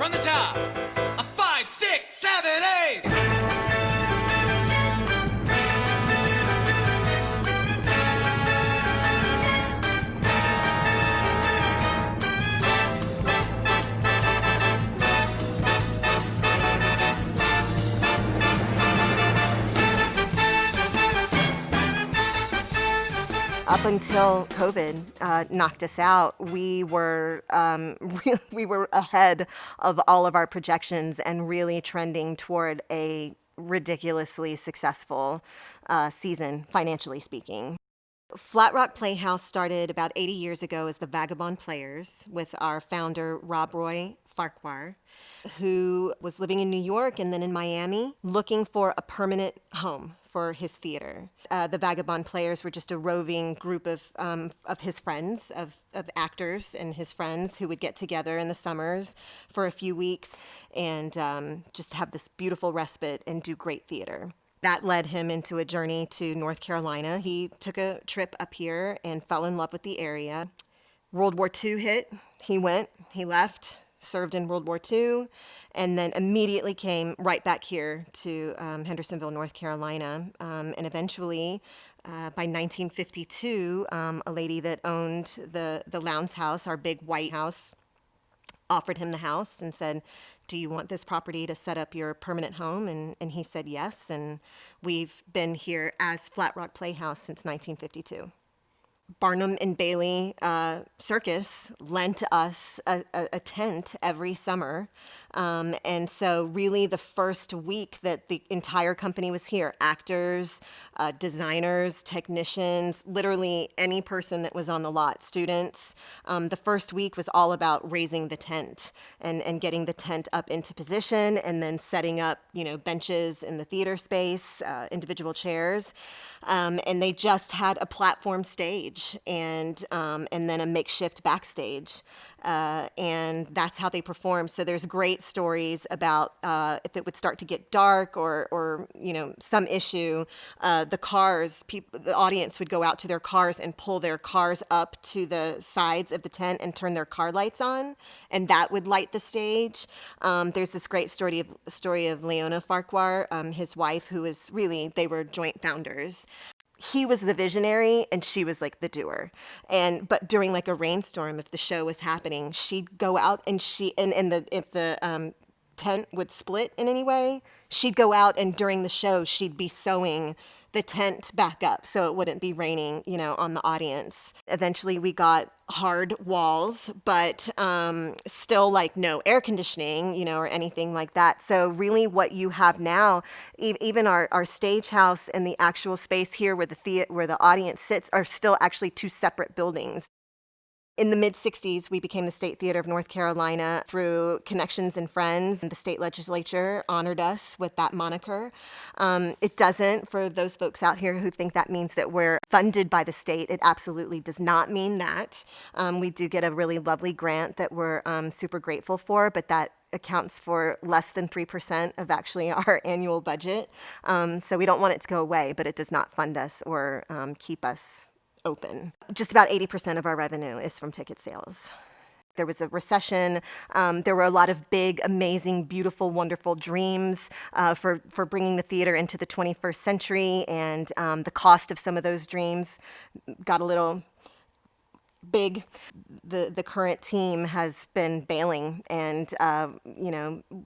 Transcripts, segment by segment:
from the top. A 5, 6, 7, 8. Up until COVID knocked us out, we were we were ahead of all of our projections and really trending toward a ridiculously successful season, financially speaking. Flat Rock Playhouse started about 80 years ago as the Vagabond Players with our founder, Rob Roy Farquhar, who was living in New York and then in Miami looking for a permanent home for his theater. The Vagabond Players were just a roving group of his friends, of actors and his friends who would get together in the summers for a few weeks and just have this beautiful respite and do great theater. That led him into a journey to North Carolina. He took a trip up here and fell in love with the area. World War II hit. He went, he left, served in World War II, and then immediately came right back here to Hendersonville, North Carolina. And eventually, by 1952, a lady that owned the Lowndes House, our big white house, offered him the house and said, "Do you want this property to set up your permanent home?" And he said yes, and we've been here as Flat Rock Playhouse since 1952. Barnum and Bailey Circus lent us a tent every summer. And so really the first week that the entire company was here, actors, designers, technicians, literally any person that was on the lot, students, the first week was all about raising the tent and getting the tent up into position and then setting up, benches in the theater space, individual chairs. And they just had a platform stage and then a makeshift backstage. And that's how they performed. So there's great stories about if it would start to get dark or some issue, the audience would go out to their cars and pull their cars up to the sides of the tent and turn their car lights on, and that would light the stage. There's this great story of Leona Farquhar, his wife, who was they were joint founders. He was the visionary and she was like the doer. But during like a rainstorm, if the show was happening, she'd go out and if the tent would split in any way, she'd go out and during the show, she'd be sewing the tent back up so it wouldn't be raining, on the audience. Eventually we got hard walls, but still like no air conditioning, or anything like that. So really what you have now, even our stage house and the actual space here where the audience sits are still actually two separate buildings. In the mid-'60s, we became the State Theater of North Carolina through connections and friends. The state legislature honored us with that moniker. It doesn't, for those folks out here who think that means that we're funded by the state, it absolutely does not mean that. We do get a really lovely grant that we're super grateful for, but that accounts for less than 3% of actually our annual budget. So we don't want it to go away, but it does not fund us or keep us open. Just about 80% of our revenue is from ticket sales. There was a recession. There were a lot of big, amazing, beautiful, wonderful dreams for bringing the theater into the 21st century, and the cost of some of those dreams got a little big. The current team has been bailing and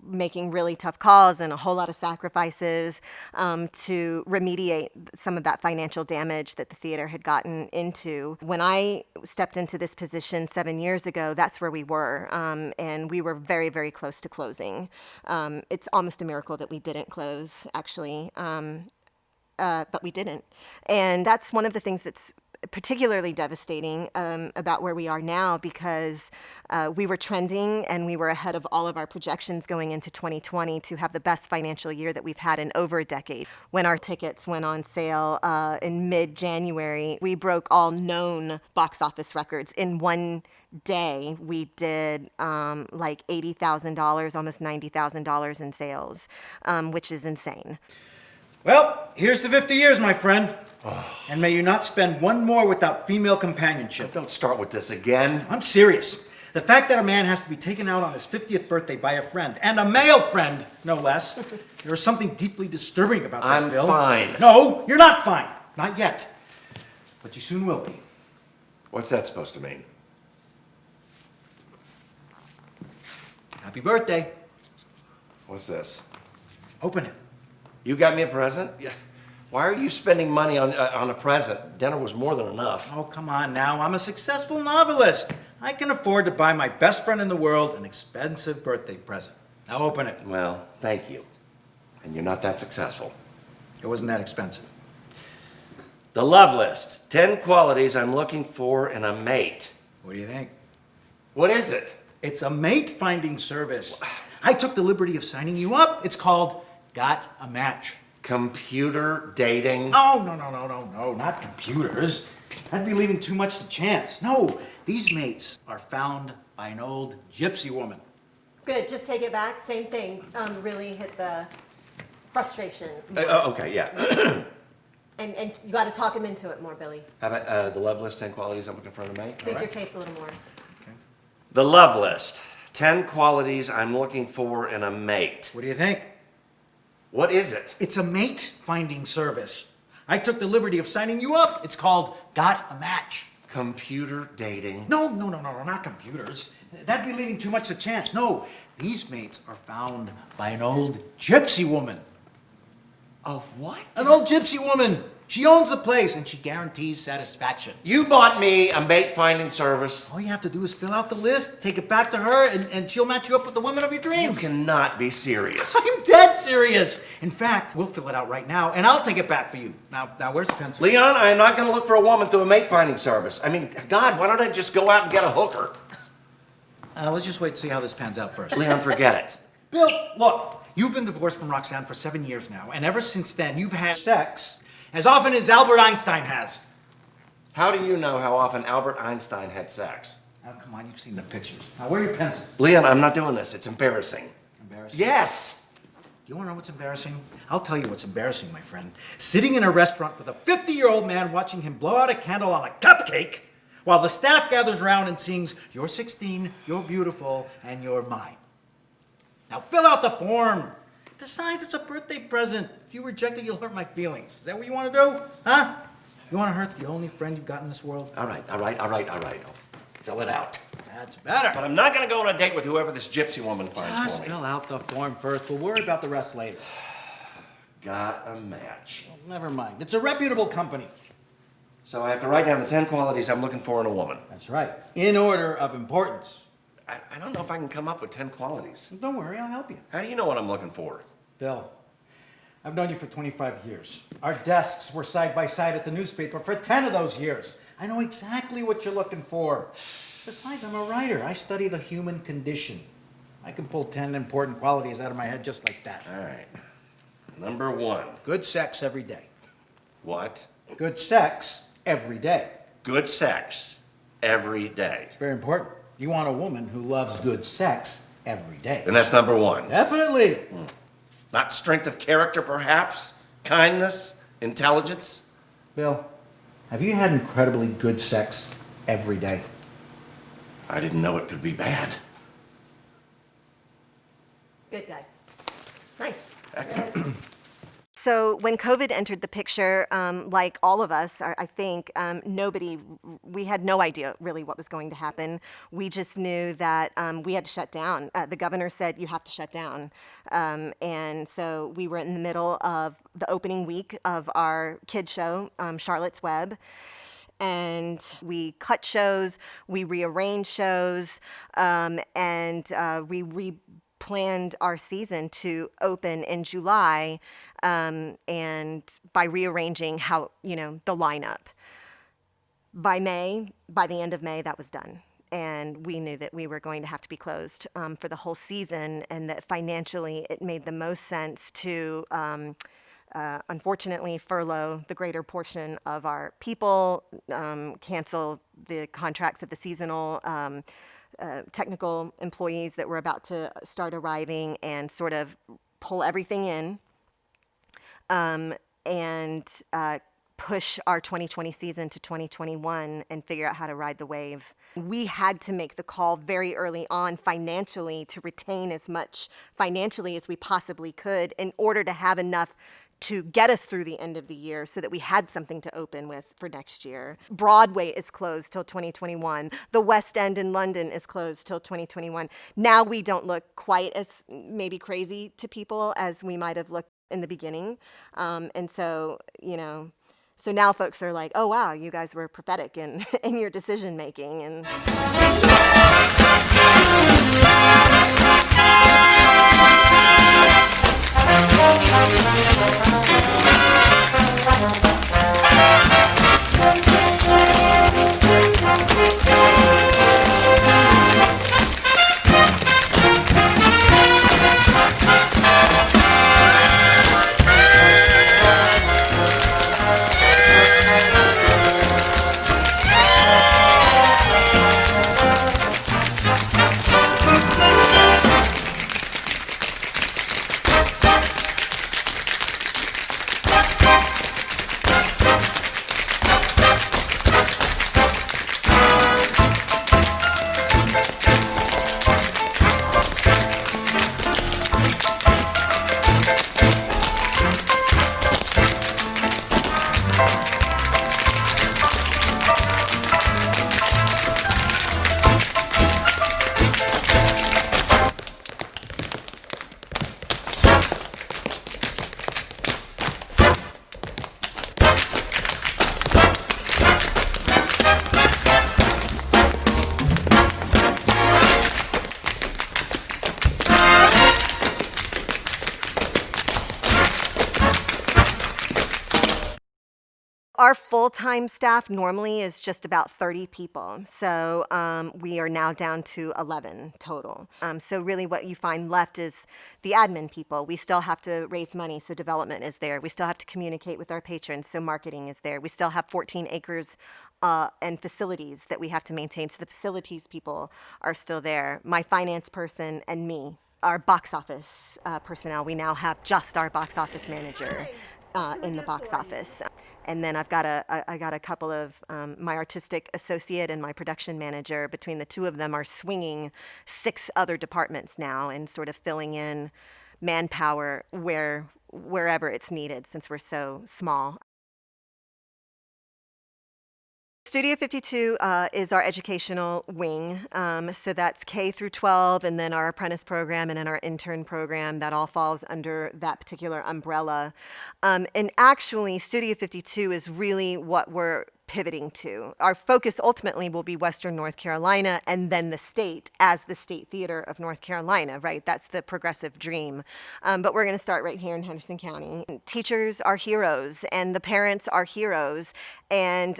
making really tough calls and a whole lot of sacrifices to remediate some of that financial damage that the theater had gotten into. When I stepped into this position 7 years ago, that's where we were, and we were very, very close to closing. It's almost a miracle that we didn't close, actually, but we didn't. And that's one of the things that's particularly devastating about where we are now, because we were trending and we were ahead of all of our projections going into 2020 to have the best financial year that we've had in over a decade. When our tickets went on sale in mid-January, we broke all known box office records. In one day, we did like $80,000, almost $90,000 in sales, which is insane. Well, here's to 50 years, my friend. And may you not spend one more without female companionship. Don't start with this again. I'm serious. The fact that a man has to be taken out on his 50th birthday by a friend, and a male friend, no less, there is something deeply disturbing about that, I'm Bill. fine. No, you're not fine. Not yet. But you soon will be. What's that supposed to mean? Happy birthday. What's this? Open it. You got me a present? Yeah. Why are you spending money on a present? Dinner was more than enough. Oh, come on now. I'm a successful novelist. I can afford to buy my best friend in the world an expensive birthday present. Now open it. Well, thank you. And you're not that successful. It wasn't that expensive. The love list. 10 qualities I'm looking for in a mate. What do you think? What is it? It's a mate finding service. I took the liberty of signing you up. It's called Got a Match. Computer dating? No, not computers. That'd be leaving too much to chance. No, these mates are found by an old gypsy woman. Good, just take it back. Same thing. Really hit the frustration. Okay, yeah. And you got to talk him into it more, Billy. How about the love list, 10 qualities I'm looking for in a mate? Plead All your right. case a little more. The love list. 10 qualities I'm looking for in a mate. What do you think? What is it? It's a mate finding service. I took the liberty of signing you up. It's called Got a Match. Computer dating? No, not computers. That'd be leaving too much to chance. No, these mates are found by an old gypsy woman. Oh, what? An old gypsy woman. She owns the place and she guarantees satisfaction. You bought me a mate finding service. All you have to do is fill out the list, take it back to her, and she'll match you up with the woman of your You dreams. cannot be serious. I'm dead serious. In fact, we'll fill it out right now, and I'll take it back for you. Now, where's the pencil? Leon, I am not going to look for a woman through a mate finding service. I mean, God, why don't I just go out and get a hooker? Let's just wait and see how this pans out first. Leon, forget it. Bill, look, you've been divorced from Roxanne for 7 years now, and ever since then, you've had sex as often as Albert Einstein has. How do you know how often Albert Einstein had sex? Now, come on, you've seen the pictures. Now, where are your pencils? Leon, I'm not doing this. It's embarrassing. Embarrassing? Yes. You want to know what's embarrassing? I'll tell you what's embarrassing, my friend. Sitting in a restaurant with a 50-year-old man watching him blow out a candle on a cupcake while the staff gathers around and sings, "You're 16, you're beautiful, and you're mine." Now fill out the form. Besides, it's a birthday present. If you reject it, you'll hurt my feelings. Is that what you want to do? Huh? You want to hurt the only friend you've got in this world? All right. I'll fill it out. That's better. But I'm not going to go on a date with whoever this gypsy woman finds Just for me. fill out the form first. We'll worry about the rest later. Got a match. Never mind. It's a reputable company. So I have to write down the 10 qualities I'm looking for in a woman. That's right. In order of importance. I don't know if I can come up with 10 qualities. Don't worry, I'll help you. How do you know what I'm looking for? Bill, I've known you for 25 years. Our desks were side by side at the newspaper for 10 of those years. I know exactly what you're looking for. Besides, I'm a writer. I study the human condition. I can pull 10 important qualities out of my head just like that. All right. Number 1. Good sex every day. What? Good sex every day. Good sex every day. It's very important. You want a woman who loves good sex every day. And that's number 1. Definitely. Not strength of character, perhaps? Kindness? Intelligence? Bill, have you had incredibly good sex every day? I didn't know it could be bad. Good, guys. Nice. Excellent. So when COVID entered the picture, like all of us, I think we had no idea really what was going to happen. We just knew that we had to shut down. The governor said you have to shut down. And so we were in the middle of the opening week of our kid show, Charlotte's Web. And we cut shows, we rearranged shows, and we planned our season to open in July, and by rearranging how, the lineup. By the end of May, that was done. And we knew that we were going to have to be closed for the whole season, and that financially it made the most sense to, unfortunately, furlough the greater portion of our people, cancel the contracts of the seasonal technical employees that were about to start arriving, and sort of pull everything in, and push our 2020 season to 2021 and figure out how to ride the wave. We had to make the call very early on financially to retain as much financially as we possibly could in order to have enough to get us through the end of the year so that we had something to open with for next year. Broadway is closed till 2021. The West End in London is closed till 2021. Now we don't look quite as maybe crazy to people as we might have looked in the beginning. And so, so now folks are like, oh, wow, you guys were prophetic in, in your decision making. And our full-time staff normally is just about 30 people. So we are now down to 11 total. So really what you find left is the admin people. We still have to raise money, so development is there. We still have to communicate with our patrons, so marketing is there. We still have 14 acres and facilities that we have to maintain, so the facilities people are still there. My finance person and me. Our box office personnel, we now have just our box office manager in the box office. And then I got a couple of my artistic associate and my production manager. Between the two of them are swinging 6 other departments now and sort of filling in manpower wherever it's needed since we're so small. Studio 52 is our educational wing. So that's K through 12, and then our apprentice program and then our intern program. That all falls under that particular umbrella. And actually, Studio 52 is really what we're pivoting to. Our focus ultimately will be Western North Carolina and then the state as the State Theater of North Carolina, right? That's the progressive dream. But we're going to start right here in Henderson County. Teachers are heroes and the parents are heroes, and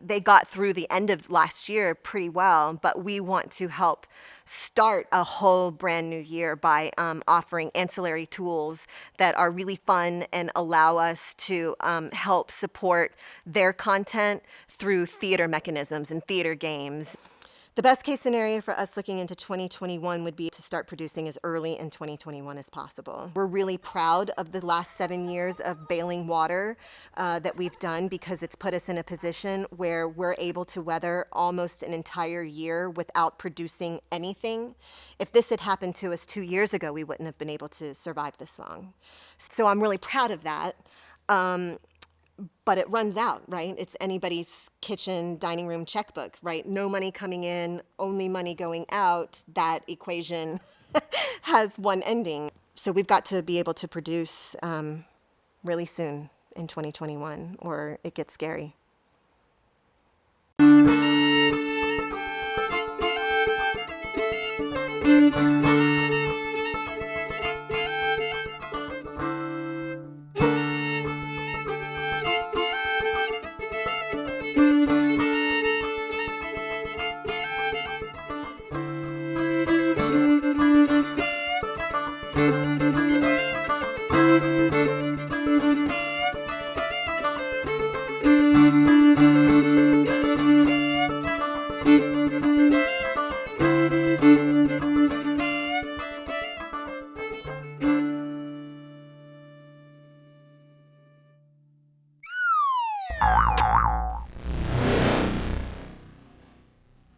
they got through the end of last year pretty well, but we want to help start a whole brand new year by offering ancillary tools that are really fun and allow us to help support their content through theater mechanisms and theater games. The best case scenario for us looking into 2021 would be to start producing as early in 2021 as possible. We're really proud of the last 7 years of bailing water that we've done, because it's put us in a position where we're able to weather almost an entire year without producing anything. If this had happened to us 2 years ago, we wouldn't have been able to survive this long. So I'm really proud of that. But it runs out, right? It's anybody's kitchen, dining room checkbook, right? No money coming in, only money going out. That equation has one ending. So we've got to be able to produce really soon in 2021, or it gets scary.